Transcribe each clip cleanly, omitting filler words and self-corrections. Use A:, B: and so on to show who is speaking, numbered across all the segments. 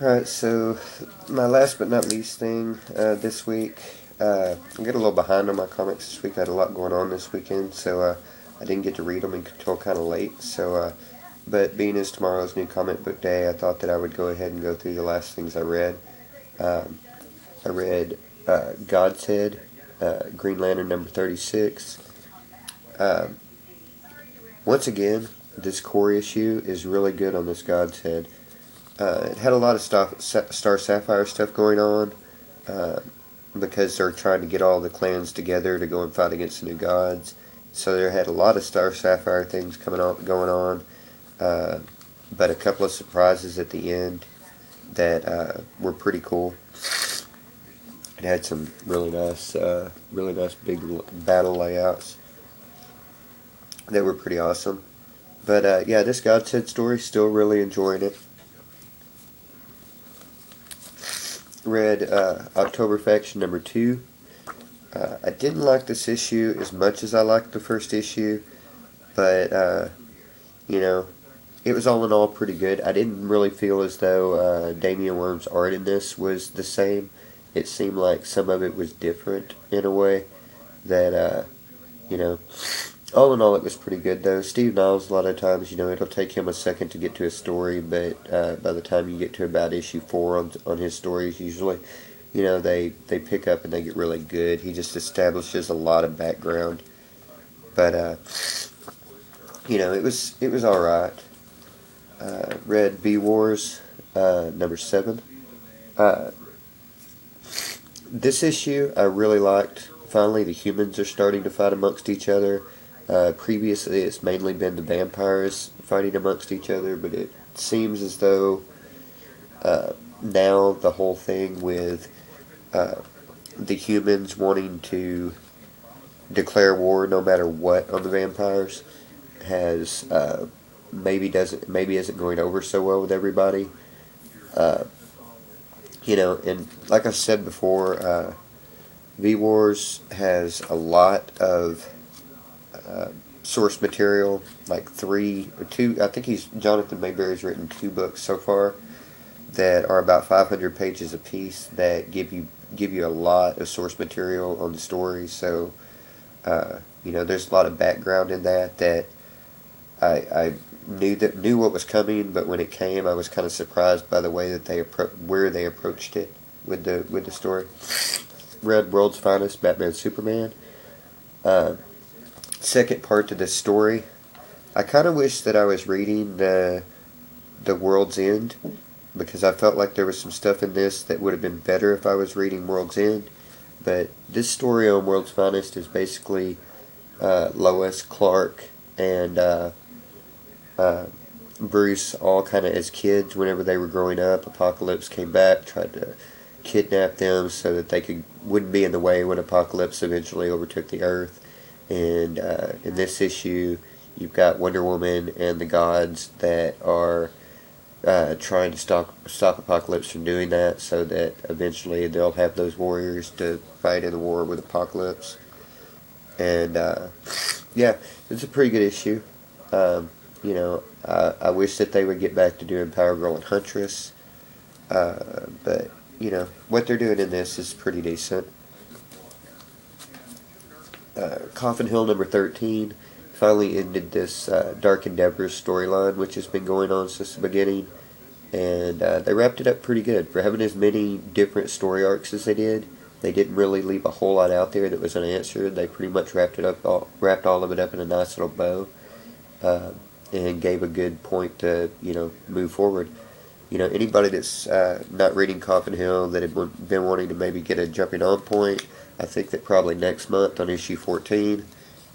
A: Alright, so my last but not least thing this week, I get a little behind on my comics this week. I had a lot going on this weekend, so I didn't get to read them until kind of late. But being as tomorrow's new comic book day, I thought that I would go ahead and go through the last things I read. I read God's Head, Green Lantern number 36. Once again, this core issue is really good on this God's Head. It had a lot of Star Sapphire stuff going on because they're trying to get all the clans together to go and fight against the new gods. So they had a lot of Star Sapphire things going on, but a couple of surprises at the end that were pretty cool. It had some really nice big battle layouts that were pretty awesome. But yeah, this God's Head story, still really enjoying it. Read October Faction number 2. I didn't like this issue as much as I liked the first issue, but you know, it was all in all pretty good. I didn't really feel as though Damian Worm's art in this was the same. It seemed like some of it was different in a way that, you know, all in all it was pretty good though. Steve Niles, a lot of times, you know, it'll take him a second to get to a story, but by the time you get to about issue 4 on his stories, usually, you know, they pick up and they get really good. He just establishes a lot of background. But, you know, it was alright. Read B-Wars, number 7. This issue I really liked. Finally, the humans are starting to fight amongst each other. Previously, it's mainly been the vampires fighting amongst each other, but it seems as though now the whole thing with the humans wanting to declare war no matter what on the vampires has maybe isn't going over so well with everybody. You know, and like I said before, V-Wars has a lot of source material, like 3 or 2. I think Jonathan Mayberry's written 2 books so far that are about 500 pages apiece that give you a lot of source material on the story. So you know, there's a lot of background in that I knew what was coming, but when it came, I was kind of surprised by the way that they approached it with the story. Read World's Finest, Batman Superman. Second part to this story. I kind of wish that I was reading the World's End, because I felt like there was some stuff in this that would have been better if I was reading World's End. But this story on World's Finest is basically Lois, Clark, and Bruce all kind of as kids whenever they were growing up. Apocalypse came back, tried to kidnap them so that they wouldn't be in the way when Apocalypse eventually overtook the Earth. And in this issue, you've got Wonder Woman and the gods that are trying to stop Apocalypse from doing that, so that eventually they'll have those warriors to fight in the war with Apocalypse. And yeah, it's a pretty good issue. You know, I wish that they would get back to doing Power Girl and Huntress, but you know, what they're doing in this is pretty decent. Coffin Hill number 13 finally ended this Dark Endeavors storyline, which has been going on since the beginning, and they wrapped it up pretty good. For having as many different story arcs as they did, they didn't really leave a whole lot out there that was unanswered. They pretty much wrapped all of it up in a nice little bow, and gave a good point to, you know, move forward. You know, anybody that's not reading Coffin Hill that had been wanting to maybe get a jumping on point, I think that probably next month on issue 14,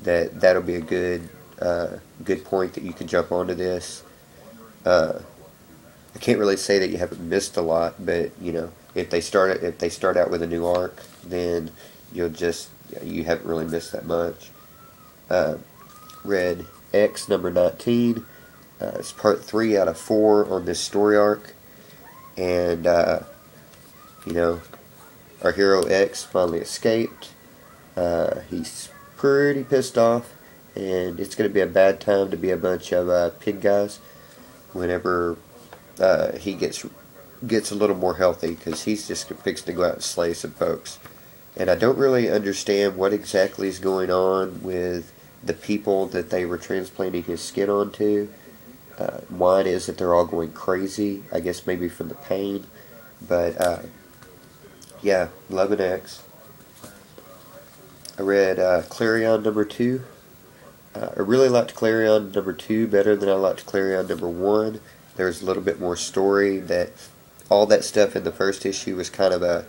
A: that'll be a good point that you can jump onto this. I can't really say that you haven't missed a lot, but you know, if they start out with a new arc, then you haven't really missed that much. Read X number 19. It's part 3 out of 4 on this story arc, and you know, our hero X finally escaped. He's pretty pissed off, and it's going to be a bad time to be a bunch of pig guys whenever he gets gets a little more healthy because he's just fixing to go out and slay some folks. And I don't really understand what exactly is going on with the people that they were transplanting his skin onto. Why it is that they're all going crazy. I guess maybe from the pain. But yeah, 11X. I read Clarion number 2. I really liked Clarion number 2 better than I liked Clarion number 1. There's a little bit more story. That all that stuff in the first issue was kind of a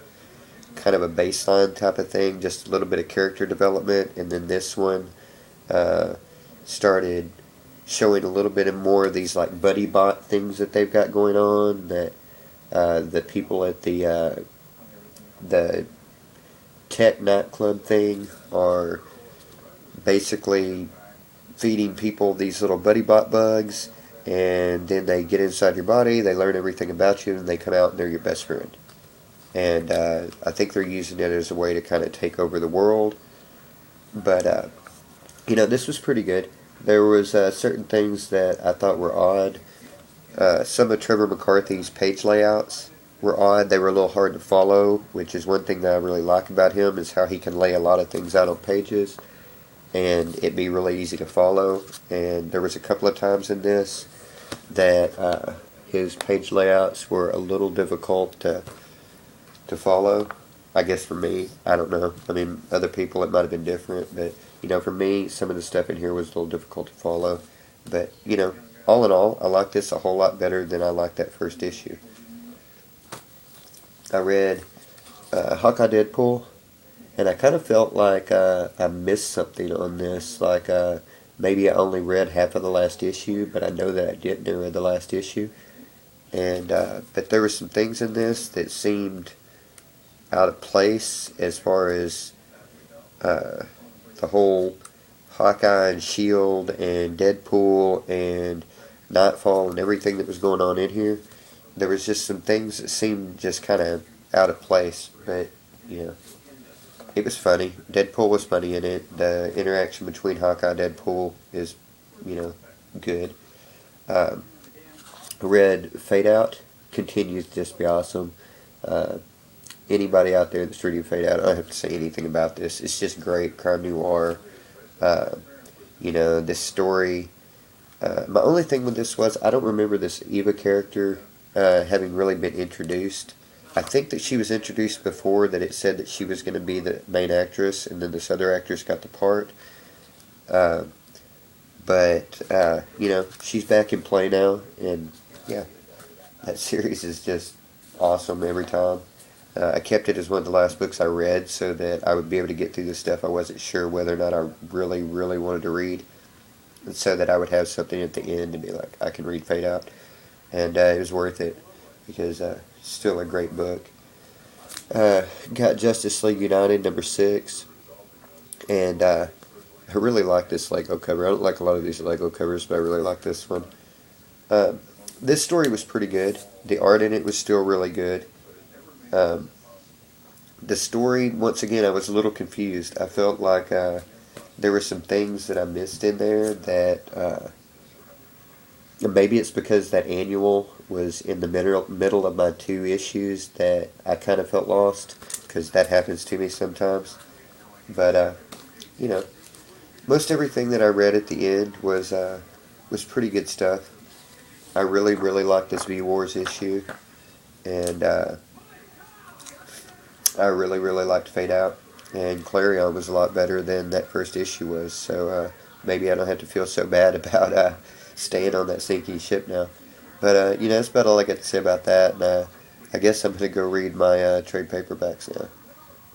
A: baseline type of thing, just a little bit of character development, and then this one started showing a little bit more of these like buddy bot things that they've got going on. That the people at the tech nightclub thing are basically feeding people these little buddy bot bugs, and then they get inside your body, they learn everything about you, and they come out and they're your best friend. And I think they're using it as a way to kind of take over the world. But this was pretty good. There was certain things that I thought were odd. Some of Trevor McCarthy's page layouts were odd. They were a little hard to follow, which is one thing that I really like about him, is how he can lay a lot of things out on pages and it be really easy to follow. And there was a couple of times in this that his page layouts were a little difficult to follow. I guess for me, I don't know. I mean, other people it might have been different, but for me, some of the stuff in here was a little difficult to follow. But all in all, I like this a whole lot better than I liked that first issue. I read Hawkeye Deadpool, and I kind of felt like I missed something on this. Like maybe I only read half of the last issue, but I know that I didn't read the last issue. And but there were some things in this that seemed out of place as far as the whole Hawkeye and S.H.I.E.L.D. and Deadpool and Nightfall and everything that was going on in here. There was just some things that seemed just kind of out of place, but it was funny. Deadpool was funny in it. The interaction between Hawkeye and Deadpool is, good. I read Fade Out. Continues to just be awesome. Anybody out there that's reading Fade Out, I don't have to say anything about this. It's just great. Crime noir. This story. My only thing with this was I don't remember this Eva character having really been introduced. I think that she was introduced before, that it said that she was going to be the main actress, and then this other actress got the part. But she's back in play now, and yeah, that series is just awesome every time. I kept it as one of the last books I read so that I would be able to get through the stuff I wasn't sure whether or not I really, really wanted to read, and so that I would have something at the end to be like, I can read Fade Out. And it was worth it, because it's still a great book. Got Justice League United number 6, and I really like this Lego cover. I don't like a lot of these Lego covers, but I really like this one. This story was pretty good. The art in it was still really good. The story, once again, I was a little confused. I felt like there were some things that I missed in there that maybe it's because that annual was in the middle of my 2 issues that I kind of felt lost, because that happens to me sometimes. But most everything that I read at the end was pretty good stuff. I really, really liked this V-Wars issue, and I really, really liked Fade Out, and Clarion was a lot better than that first issue was, so maybe I don't have to feel so bad about staying on that sinking ship now. But that's about all I got to say about that, and I guess I'm going to go read my trade paperbacks now.